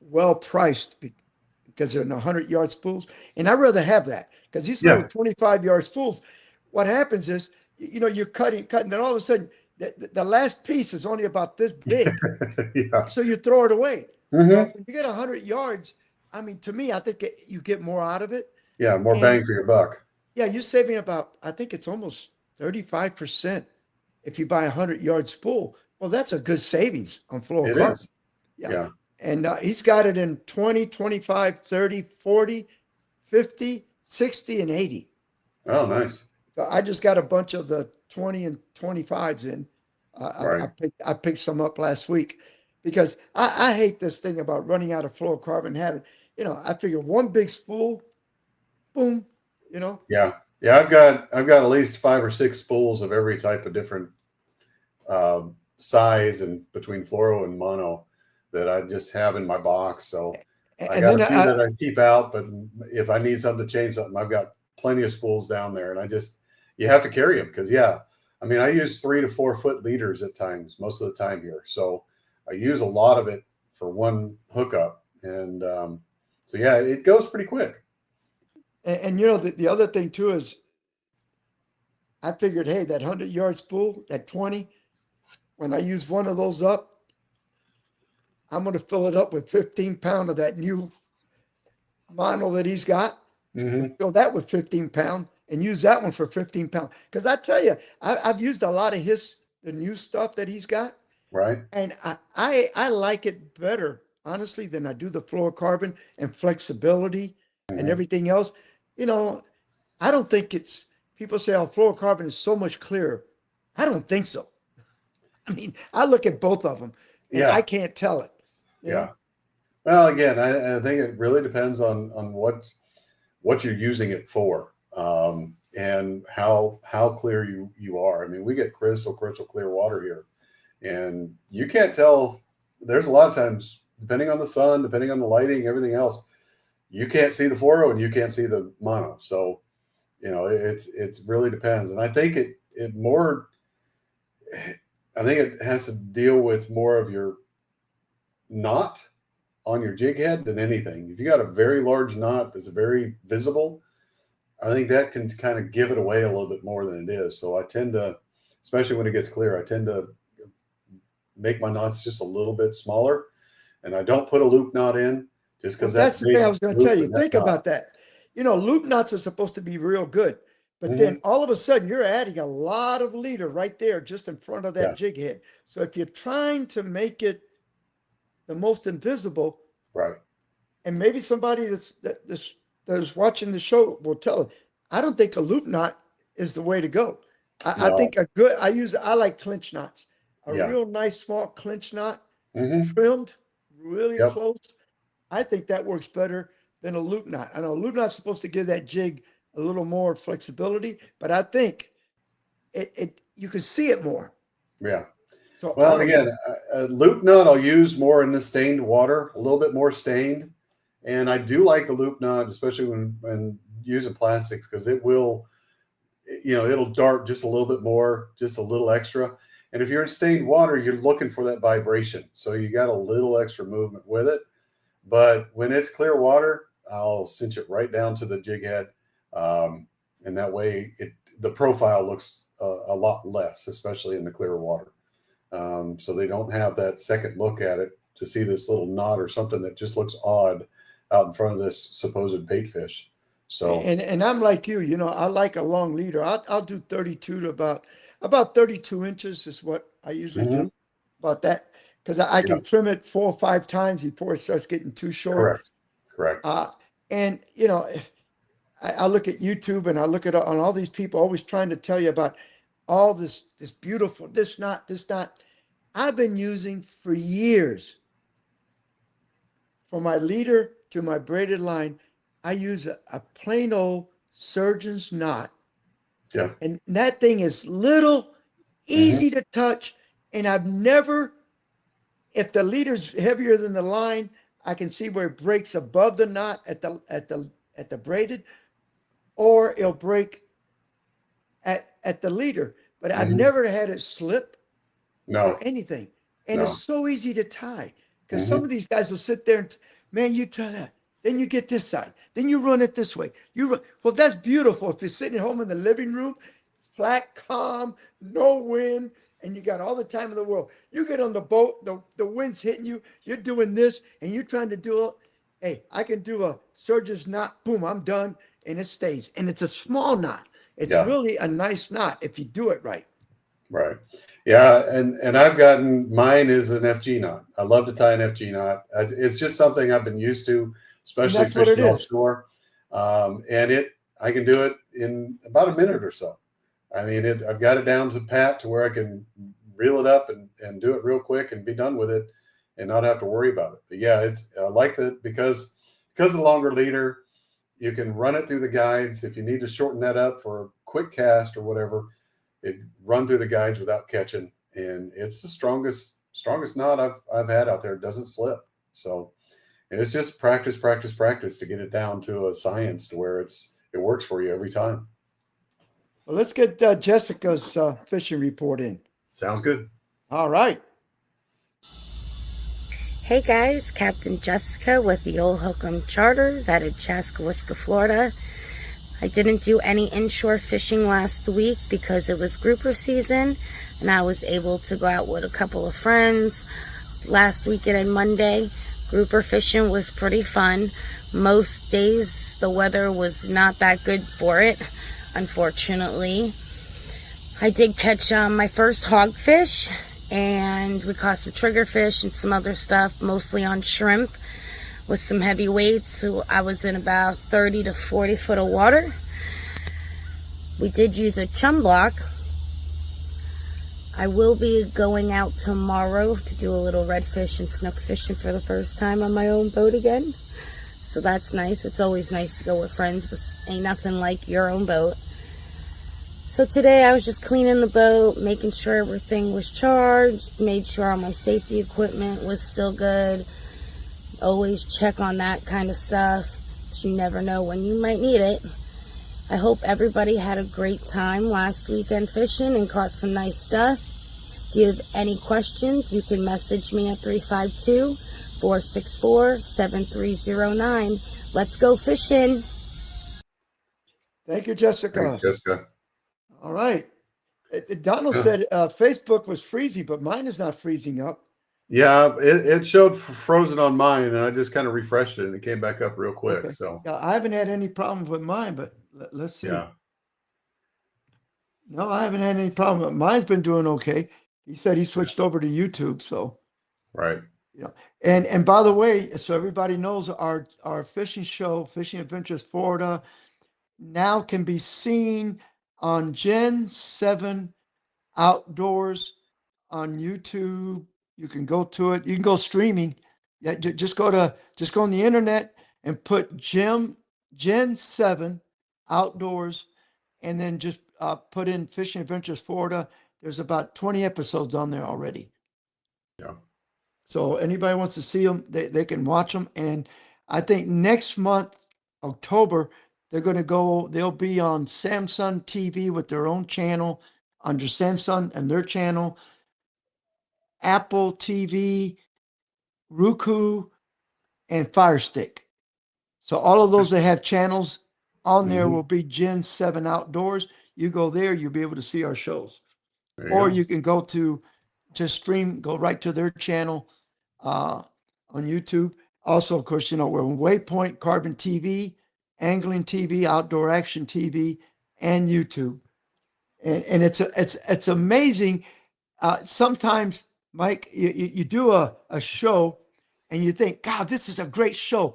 well priced because they're in the 100-yard spools. And I'd rather have that because these little 25-yard spools, what happens is, you're cutting, then all of a sudden, the last piece is only about this big. Yeah. So you throw it away. Mm-hmm. Well, when you get 100 yards, I mean, to me, I think you get more out of it. Yeah, more bang for your buck. Yeah, you're saving about, I think it's almost 35% if you buy a 100-yard spool. Well, that's a good savings on fluorocarbon. It is. Yeah. And he's got it in 20, 25, 30, 40, 50, 60, and 80. Oh, nice. So I just got a bunch of the 20 and 25s in. Right. I picked some up last week because I hate this thing about running out of fluorocarbon. Having, I figure one big spool, boom, Yeah. Yeah. I've got at least 5 or 6 spools of every type of different size and between fluoro and mono that I just have in my box. So I got a few that I keep out, but if I need something to change something, I've got plenty of spools down there, and you have to carry them because, I use 3 to 4 foot leaders at times, most of the time here. So I use a lot of it for one hookup. And it goes pretty quick. And the other thing too is I figured, hey, that 100-yard spool, that 20, when I use one of those up, I'm going to fill it up with 15-pound of that new mono that he's got. Mm-hmm. Fill that with 15-pound and use that one for 15-pound. Because I tell you, I've used a lot of the new stuff that he's got. Right. And I like it better, honestly, than I do the fluorocarbon and flexibility and everything else. I don't think people say, oh, fluorocarbon is so much clearer. I don't think so. I mean, I look at both of them and I can't tell it. Yeah. Well, again, I think it really depends on what you're using it for, and how clear you are. I mean, we get crystal clear water here, and you can't tell. There's a lot of times, depending on the sun, depending on the lighting, everything else, you can't see the fluoro and you can't see the mono. So, it really depends. And I think it it more, I think it has to deal with more of your knot on your jig head than anything. If you got a very large knot that's very visible, I think that can kind of give it away a little bit more than it is. So I tend to, especially when it gets clear, I tend to make my knots just a little bit smaller, and I don't put a loop knot in just because That's the thing I was going to tell you. Think about that. Loop knots are supposed to be real good, but then all of a sudden you're adding a lot of leader right there just in front of that jig head. So if you're trying to make it the most invisible, right, and maybe somebody that's watching the show will tell it, I don't think a loop knot is the way to go. I think I like clinch knots. A real nice small clinch knot, trimmed really close. I think that works better than a loop knot. I know a loop knot's supposed to give that jig a little more flexibility, but I think you can see it more. Yeah. So well, again, a loop knot I'll use more in the stained water, a little bit more stained. And I do like the loop knot, especially when using plastics, because it will, it'll dart just a little bit more, just a little extra. And if you're in stained water, you're looking for that vibration. So you got a little extra movement with it. But when it's clear water, I'll cinch it right down to the jig head. And that way the profile looks a lot less, especially in the clear water. So they don't have that second look at it to see this little knot or something that just looks odd out in front of this supposed bait fish. So and I'm like you, I like a long leader. I'll do 32 to about 32 inches is what I usually do about that, because I can trim it 4 or 5 times before it starts getting too short. Correct. And I look at YouTube and I look at on all these people always trying to tell you about all this beautiful, this knot. I've been using for years. For my leader to my braided line, I use a plain old surgeon's knot. Yeah. And that thing is little, easy to touch. And I've never, if the leader's heavier than the line, I can see where it breaks above the knot at the braided, or it'll break at the leader. But I've never had it slip or anything. And it's so easy to tie, because some of these guys will sit there and, man, you tie that. Then you get this side. Then you run it this way. Well, that's beautiful. If you're sitting at home in the living room, flat, calm, no wind, and you got all the time in the world. You get on the boat, the wind's hitting you, you're doing this, and you're trying to do it. Hey, I can do a surgeon's knot. Boom, I'm done, and it stays. And it's a small knot. It's really a nice knot if you do it right. Right. Yeah. And I've gotten, mine is an FG knot. I love to tie an FG knot. It's just something I've been used to, especially fishing offshore. And I can do it in about a minute or so. I mean, I've got it down to pat to where I can reel it up and do it real quick and be done with it and not have to worry about it. But yeah, I like that because of the longer leader, you can run it through the guides. If you need to shorten that up for a quick cast or whatever, it run through the guides without catching. And it's the strongest knot I've had out there. It doesn't slip. So, and it's just practice to get it down to a science to where it works for you every time. Well, let's get Jessica's fishing report in. Sounds good. All right. Hey guys, Captain Jessica with the Old Hookem Charters out of Chaskawissa, Florida. I didn't do any inshore fishing last week because it was grouper season, and I was able to go out with a couple of friends last weekend and Monday. Grouper fishing was pretty fun. Most days the weather was not that good for it, unfortunately. I did catch my first hogfish, and we caught some triggerfish and some other stuff, mostly on shrimp with some heavy weights. So I was in about 30 to 40 foot of water. We did use a chum block. I will be going out tomorrow to do a little redfish and snook fishing for the first time on my own boat again. So that's nice. It's always nice to go with friends, but ain't nothing like your own boat. So today I was just cleaning the boat, making sure everything was charged, made sure all my safety equipment was still good. Always check on that kind of stuff. You never know when you might need it. I hope everybody had a great time last weekend fishing and caught some nice stuff. If you have any questions, you can message me at 352-464-7309. Let's go fishing. Thank you, Jessica. Thanks, Jessica. All right. Donald said Facebook was freezing, but mine is not freezing up. Yeah, it showed frozen on mine, and I just kind of refreshed it, and it came back up real quick. Okay. So Yeah, I haven't had any problems with mine, but let's see. yeah, No, I haven't had any problem. Mine's been doing okay. He said he switched over to YouTube, so right. and by the way, so everybody knows our fishing show, Fishing Adventures Florida, now can be seen on Gen 7 Outdoors on YouTube. You can go to it. You can go streaming. Yeah, just go on the internet and put Gen 7 Outdoors, and then just put in Fishing Adventures Florida. There's about 20 episodes on there already. Yeah. So anybody wants to see them, they can watch them. And I think next month, October, they'll be on Samsung TV with their own channel, under Samsung and their channel, Apple TV, Roku, and Fire Stick. So all of those that have channels on there will be Gen 7 Outdoors. You go there, you'll be able to see our shows. Or you can go to just stream, go right to their channel on YouTube. Also, of course, we're on Waypoint, Carbon TV, Angling TV, Outdoor Action TV, and YouTube. And it's amazing. Sometimes, Mike, you do a show and you think, God, this is a great show.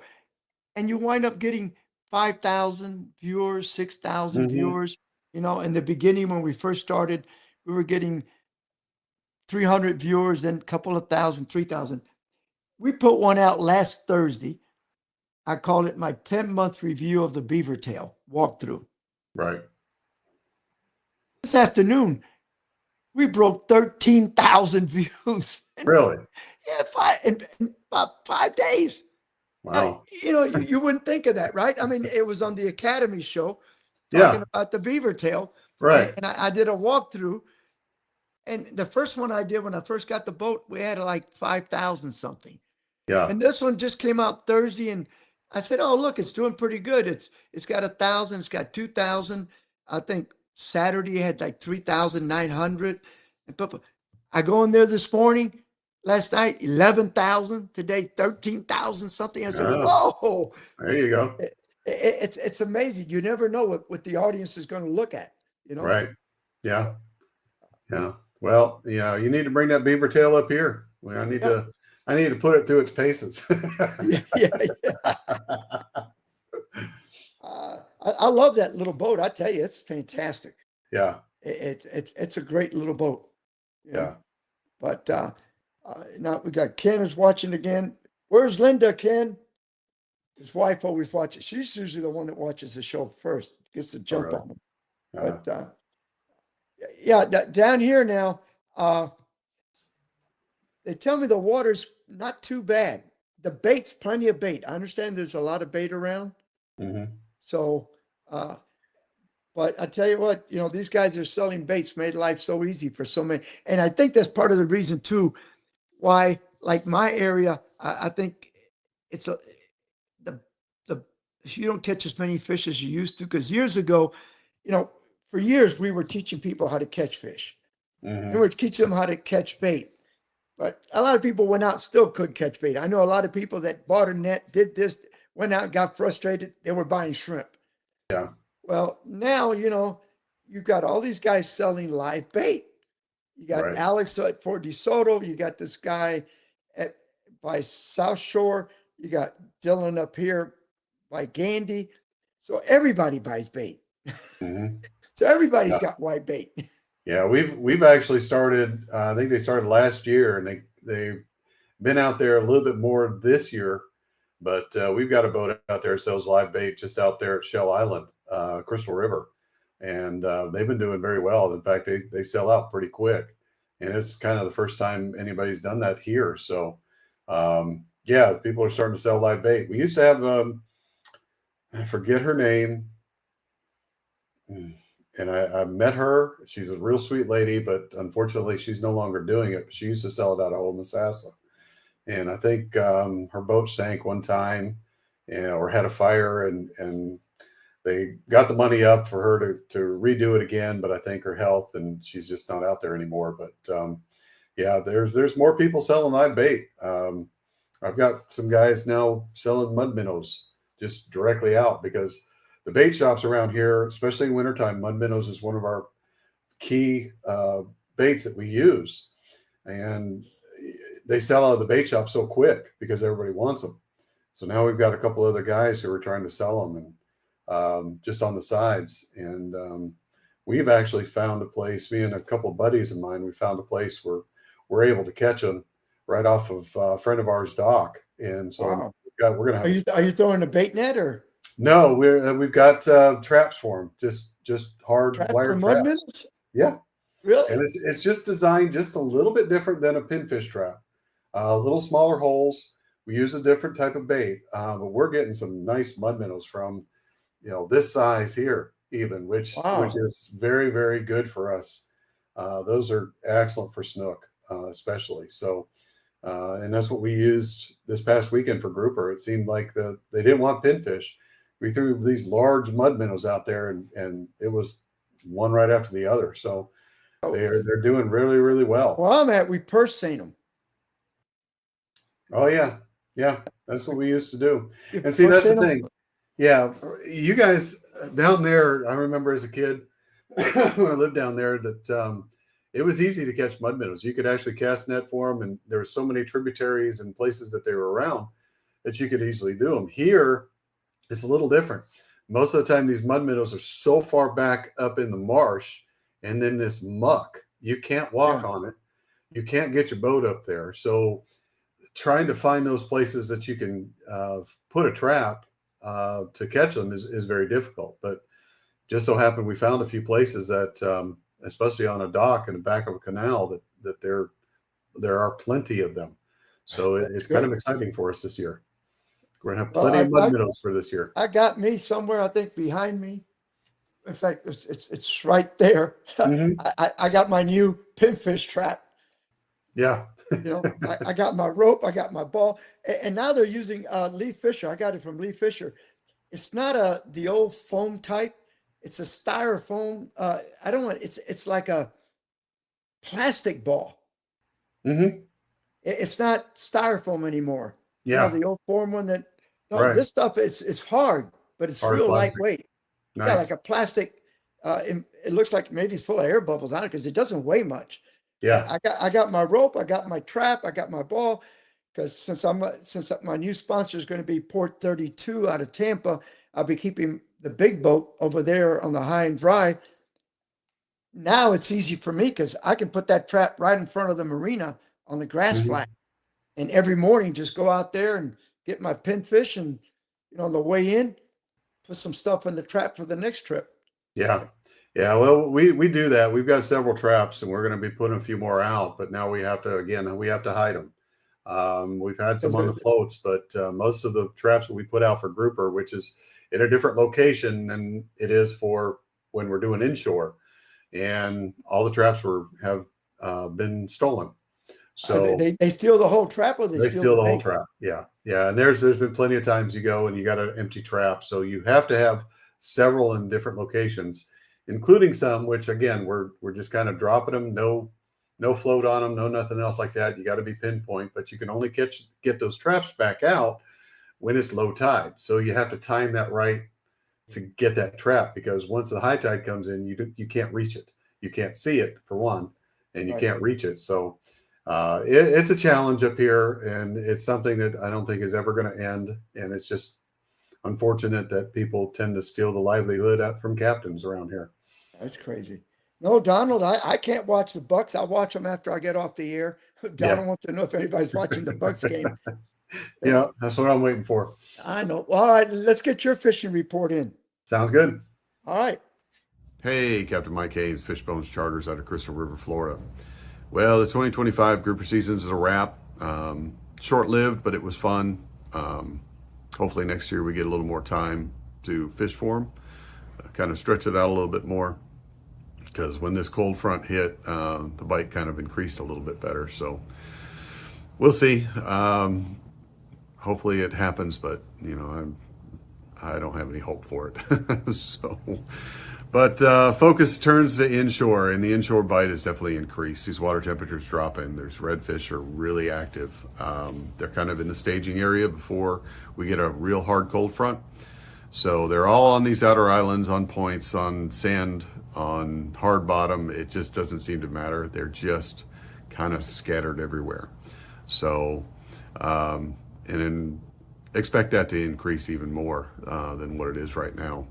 And you wind up getting 5,000 viewers, 6,000 viewers. In the beginning, when we first started, we were getting 300 viewers, then a couple of thousand, 3,000. We put one out last Thursday. I called it my 10-month review of the Beaver Tail walkthrough. Right. This afternoon, we broke 13,000 views. Really? Yeah, in about 5 days. Wow. You wouldn't think of that, right? I mean, it was on the Academy show talking about the Beaver Tail. Right. And I did a walkthrough. And the first one I did when I first got the boat, we had like 5,000 something. Yeah. And this one just came out Thursday, and I said, "Oh, look, it's doing pretty good. It's got 1,000, it's got 2,000. I think Saturday had like 3,900." I go in there this morning, last night 11,000, today 13,000 something. I said, "Whoa!" There you go. It's amazing. You never know what the audience is going to look at. Right. Yeah. Yeah. Well, you need to bring that beaver tail up here. Well, I need to put it through its paces. I love that little boat. I tell you, it's fantastic. Yeah. It's a great little boat. Yeah. But now we got Ken is watching again. Where's Linda, Ken? His wife always watches. She's usually the one that watches the show first, gets to jump on them. But down here now, they tell me the water's not too bad. The bait's plenty of bait. I understand there's a lot of bait around. So, but I tell you what, these guys are selling baits, made life so easy for so many. And I think that's part of the reason too, why, like my area, I think it's you don't catch as many fish as you used to. Because years ago, for years we were teaching people how to catch fish. And we're teaching them how to catch bait. But a lot of people went out, still couldn't catch bait. I know a lot of people that bought a net, did this, went out, got frustrated. They were buying shrimp. Yeah. Well, now, you've got all these guys selling live bait. You got Alex at Fort DeSoto. You got this guy by South Shore. You got Dylan up here by Gandy. So everybody buys bait. So everybody's got white bait. Yeah, we've actually started. I think they started last year, and they've been out there a little bit more this year. But we've got a boat out there that sells live bait just out there at Shell Island, Crystal River, and they've been doing very well. In fact, they sell out pretty quick, and it's kind of the first time anybody's done that here. So, people are starting to sell live bait. We used to have I forget her name. And I met her. She's a real sweet lady, but unfortunately, she's no longer doing it. She used to sell it out of Old Misasa. And I think her boat sank one time, or had a fire, and they got the money up for her to redo it again. But I think her health, and she's just not out there anymore. But yeah, there's more people selling live bait. I've got some guys now selling mud minnows just directly out, because the bait shops around here, especially in wintertime, mud minnows is one of our key baits that we use. And they sell out of the bait shop so quick because everybody wants them. So now we've got a couple other guys who are trying to sell them, and just on the sides. And we've actually found a place, me and a couple of buddies of mine, we found a place where we're able to catch them right off of a friend of ours' dock. And so Wow. we're going to have. Are you throwing a bait net or No, we've got traps for them, just hard traps for wire mud traps. minnows? Yeah, Really? and it's just designed just a little bit different than a pinfish trap. A little smaller holes. We use a different type of bait, but we're getting some nice mud minnows from, this size here, even, which is very, very good for us. Those are excellent for snook, especially. So, and that's what we used this past weekend for grouper. It seemed like they didn't want pinfish. We threw these large mud minnows out there, and it was one right after the other. So they're doing really, really well. Well, I'm at, we purse seine them. Oh yeah. Yeah. That's what we used to do. And see, that's the thing. Yeah. You guys down there, I remember as a kid when I lived down there that it was easy to catch mud minnows. You could actually cast net for them, and there were so many tributaries and places that they were around that you could easily do them. Here, it's a little different. Most of the time, these mud minnows are so far back up in the marsh and then this muck, you can't walk on it. You can't get your boat up there. So trying to find those places that you can put a trap to catch them is very difficult. But just so happened we found a few places that, especially on a dock in the back of a canal, that there are plenty of them. So it's kind of exciting for us this year. We're gonna have plenty of mud minnows for this year. I got me somewhere, I think, behind me. In fact, it's right there. Mm-hmm. I got my new pinfish trap. Yeah. I got my rope, I got my ball, and now they're using Lee Fisher. I got it from Lee Fisher. It's not the old foam type. It's a styrofoam. I don't want. It's like a plastic ball. Mm-hmm. It's not styrofoam anymore. Yeah. The old foam one that. No, this stuff it's hard, but it's hard real plastic. lightweight. Nice. Yeah, like a plastic. It looks like maybe it's full of air bubbles on it because it doesn't weigh much. Yeah. I got my rope, I got my trap, I got my ball. Because since my new sponsor is going to be Port 32 out of Tampa, I'll be keeping the big boat over there on the high and dry. Now it's easy for me because I can put that trap right in front of the marina on the grass flat, and every morning just go out there and get my pinfish, and on the way in, put some stuff in the trap for the next trip. Yeah. Yeah. Well, we do that. We've got several traps, and we're going to be putting a few more out, but now we have to hide them. We've had some on the floats, but most of the traps that we put out for grouper, which is in a different location than it is for when we're doing inshore, and all the traps have been stolen. So they steal the whole trap, or they steal the whole trap. Yeah. Yeah. And there's been plenty of times you go and you got an empty trap. So you have to have several in different locations, including some, which again, we're just kind of dropping them. No float on them, no nothing else like that. You got to be pinpoint, but you can only get those traps back out when it's low tide. So you have to time that right to get that trap, because once the high tide comes in, you can't reach it. You can't see it for one, and you can't reach it. So it's a challenge up here, and it's something that I don't think is ever going to end. And it's just unfortunate that people tend to steal the livelihood from captains around here. That's crazy. No, Donald, I can't watch the Bucks. I'll watch them after I get off the air. Donald wants to know if anybody's watching the Bucks game. Yeah, that's what I'm waiting for. I know. All right, let's get your fishing report in. Sounds good. All right. Hey, Captain Mike Haynes, Fishbones Charters out of Crystal River, Florida. Well, the 2025 grouper season is a wrap. Short-lived, but it was fun. Hopefully next year we get a little more time to fish for them. kind of stretch it out a little bit more, because when this cold front hit, the bite kind of increased a little bit better. So we'll see. Hopefully it happens, but I don't have any hope for it. So, but focus turns to inshore, and the inshore bite is definitely increased. These water temperatures dropping. There's redfish are really active. They're kind of in the staging area before we get a real hard cold front. So they're all on these outer islands, on points, on sand, on hard bottom. It just doesn't seem to matter. They're just kind of scattered everywhere. So, and then expect that to increase even more than what it is right now.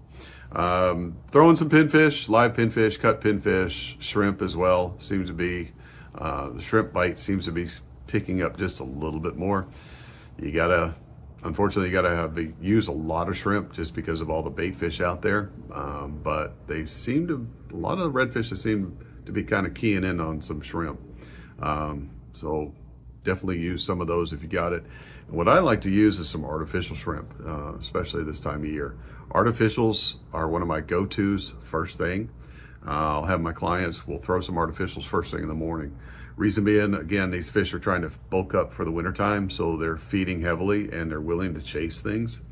Throw in some pinfish, live pinfish, cut pinfish, shrimp as well. Seems to be, the shrimp bite seems to be picking up just a little bit more. Unfortunately, you gotta use a lot of shrimp just because of all the bait fish out there. But a lot of the redfish seem to be kind of keying in on some shrimp. So definitely use some of those if you got it. And what I like to use is some artificial shrimp, especially this time of year. Artificials are one of my go-tos first thing. I'll have my clients, we'll throw some artificials first thing in the morning. Reason being, again, these fish are trying to bulk up for the wintertime, so they're feeding heavily and they're willing to chase things.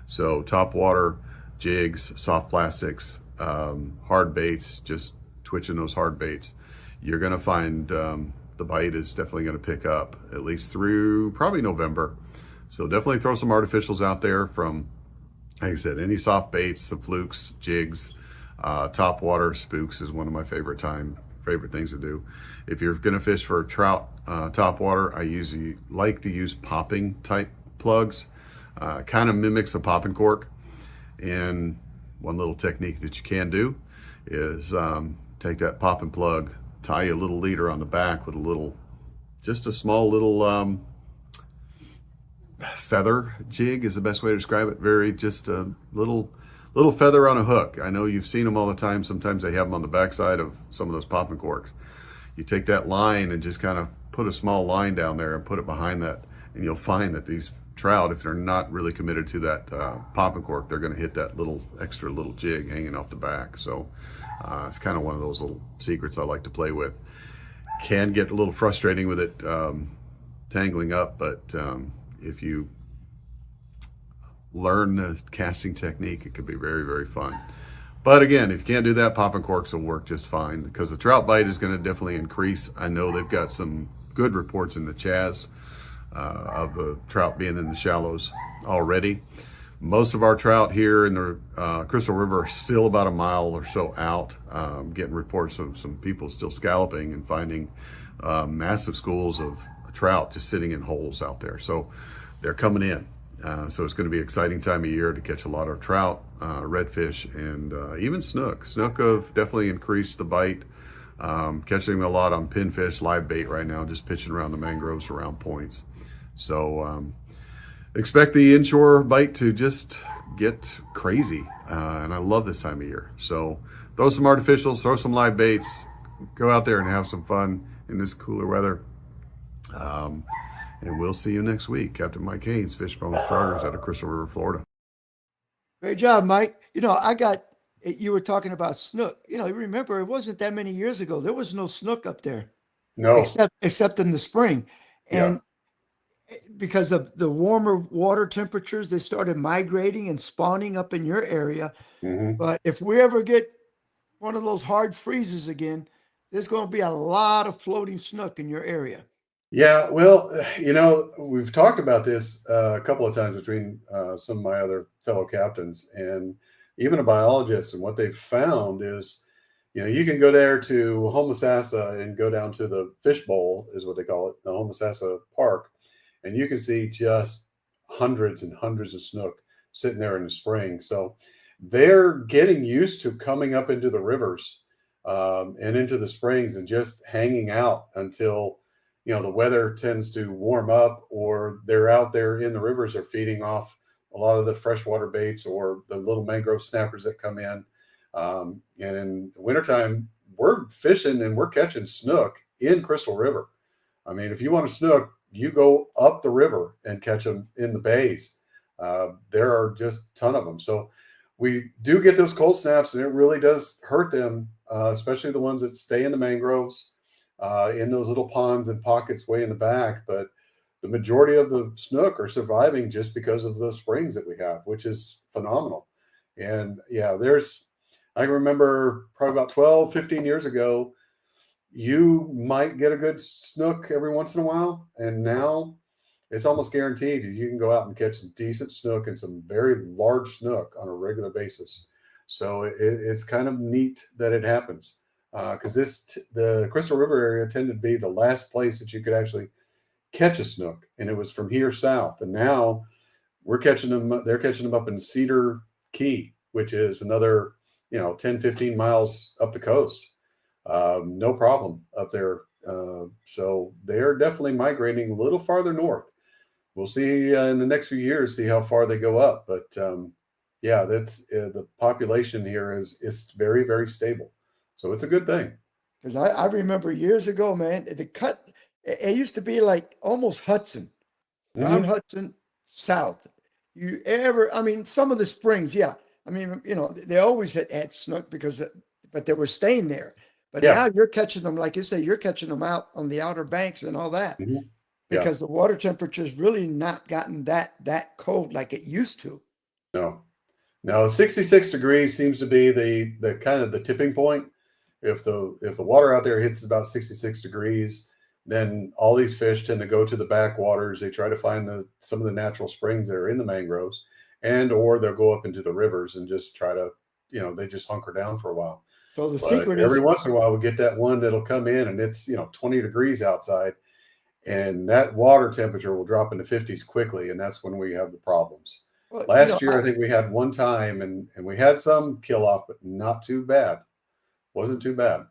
So top water, jigs, soft plastics, hard baits, just twitching those hard baits. You're gonna find the bite is definitely gonna pick up, at least through probably November. So definitely throw some artificials out there from, like I said, any soft baits, some flukes, jigs, top water, spooks is one of my favorite things to do. If you're gonna fish for trout top water, I usually like to use popping type plugs. Kind of mimics a popping cork. And one little technique that you can do is take that popping plug, tie a little leader on the back with just a small little feather jig is the best way to describe it. Just a little feather on a hook. I know you've seen them all the time. Sometimes they have them on the backside of some of those popping corks. You take that line and just kind of put a small line down there and put it behind that, and you'll find that these trout, if they're not really committed to that popping cork, they're going to hit that extra little jig hanging off the back. So it's kind of one of those little secrets I like to play with. Can get a little frustrating with it tangling up, but if you learn the casting technique, it can be very, very fun. But again, if you can't do that, popping corks will work just fine, because the trout bite is going to definitely increase. I know they've got some good reports in the Chaz of the trout being in the shallows already. Most of our trout here in the Crystal River are still about a mile or so out. Getting reports of some people still scalloping and finding massive schools of trout just sitting in holes out there. So they're coming in. So it's going to be an exciting time of year to catch a lot of trout, redfish, and even snook. Snook have definitely increased the bite. Catching a lot on pinfish, live bait right now, just pitching around the mangroves around points. So expect the inshore bite to just get crazy. And I love this time of year. So throw some artificials, throw some live baits, go out there and have some fun in this cooler weather. And we'll see you next week. Captain Mike Haynes, Fishbone Charters out of Crystal River, Florida. Great job, Mike. You were talking about snook. Remember, it wasn't that many years ago. There was no snook up there. No. Except in the spring. And because of the warmer water temperatures, they started migrating and spawning up in your area. Mm-hmm. But if we ever get one of those hard freezes again, there's going to be a lot of floating snook in your area. Yeah, well, we've talked about this a couple of times between some of my other fellow captains and even a biologist. And what they've found is, you can go there to Homosassa and go down to the fish bowl, is what they call it, the Homosassa Park. And you can see just hundreds and hundreds of snook sitting there in the spring. So they're getting used to coming up into the rivers and into the springs and just hanging out until the weather tends to warm up, or they're out there in the rivers are feeding off a lot of the freshwater baits or the little mangrove snappers that come in. And in wintertime, we're fishing and we're catching snook in Crystal River. I mean, if you want a snook, you go up the river and catch them in the bays. There are just a ton of them. So we do get those cold snaps, and it really does hurt them, especially the ones that stay in the mangroves, in those little ponds and pockets way in the back. But the majority of the snook are surviving just because of those springs that we have, which is phenomenal. And yeah, I remember probably about 12, 15 years ago, you might get a good snook every once in a while. And now it's almost guaranteed you can go out and catch some decent snook and some very large snook on a regular basis. So it's kind of neat that it happens, because the Crystal River area tended to be the last place that you could actually catch a snook, and it was from here south. And now they're catching them up in Cedar Key, which is another 10, 15 miles up the coast. No problem up there. So they're definitely migrating a little farther north. We'll see in the next few years, see how far they go up. But yeah, that's the population here is very, very stable. So it's a good thing. Because I remember years ago, man, it used to be like almost Hudson, around Mhm. Hudson south. Some of the springs, yeah. I mean, they always had snook but they were staying there. But Yeah. now you're catching them, like you say, you're catching them out on the outer banks and all that, Mhm. Yeah. because the water temperature's really not gotten that cold like it used to. No, 66 degrees seems to be the kind of the tipping point. If the water out there hits about 66 degrees, then all these fish tend to go to the backwaters. They try to find some of the natural springs that are in the mangroves, or they'll go up into the rivers and just try to, they just hunker down for a while. So the But secret every is, once in a while, we get that one that'll come in and it's 20 degrees outside, and that water temperature will drop into 50s quickly, and that's when we have the problems. well, Last year, I think we had one time, and we had some kill off, but not too bad. Wasn't too bad.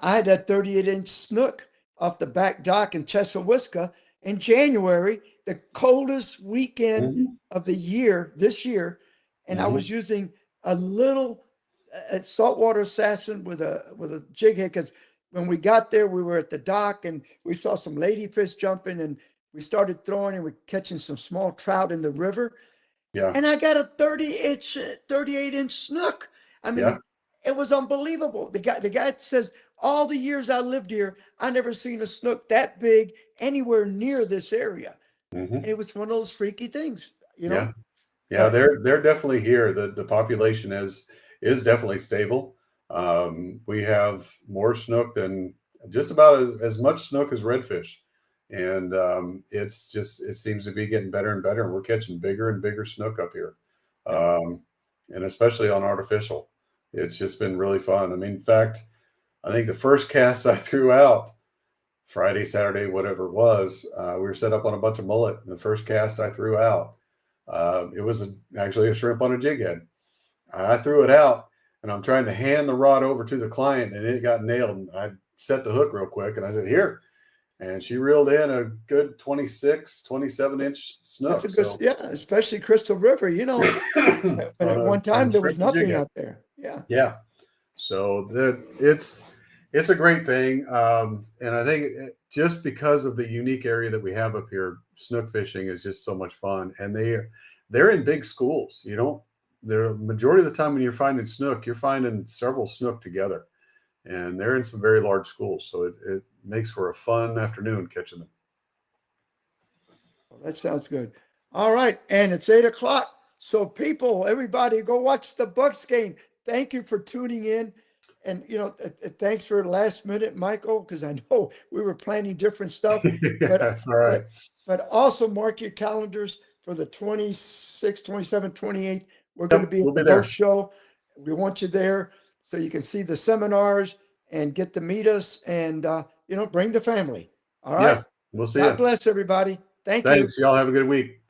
I had that 38-inch snook off the back dock in Chesapeake in January, the coldest weekend Mhm. of the year, this year. And I was Mhm. using a little saltwater assassin with a jig head, because when we got there, we were at the dock and we saw some ladyfish jumping, and we started throwing and we're catching some small trout in the river. Yeah. And I got a 38-inch snook. I Yeah. mean, it was unbelievable. The guy says, all the years I lived here, I never seen a snook that big anywhere near this area. And Mhm. it was one of those freaky things, Yeah. Yeah. But They're definitely here. The population is definitely stable. We have more snook than just about as much snook as redfish. And it seems to be getting better and better. And we're catching bigger and bigger snook up here. yeah, Um, and especially on artificial. It's just been really fun. I mean, in fact, I think the first cast I threw out Friday, Saturday, whatever it was, we were set up on a bunch of mullet. And the first cast I threw out, it was actually a shrimp on a jig head. I threw it out, and I'm trying to hand the rod over to the client, and it got nailed. And I set the hook real quick, and I said, "Here." And she reeled in a good 26, 27-inch that's a snook. good, So yeah, especially Crystal River, on but at one a time there was shrimp and jig nothing head. out there. Yeah. Yeah. So it's a great thing, and I think just because of the unique area that we have up here, snook fishing is just so much fun. And they're in big schools. The majority of the time when you're finding snook, you're finding several snook together, and they're in some very large schools. So it makes for a fun afternoon catching them. Well, that sounds good. All right. And it's 8 o'clock. So people, everybody go watch the Bucks game. Thank you for tuning in. And, thanks for last minute, Michael, because I know we were planning different stuff, but, That's all right. but also mark your calendars for the 26th, 27th, 28th. We're going to Yep, be we'll at the be there. boat show. We want you there so you can see the seminars and get to meet us, and, bring the family. All right. Yeah, we'll see God you. bless everybody. Thank you. Thanks. Y'all have a good week.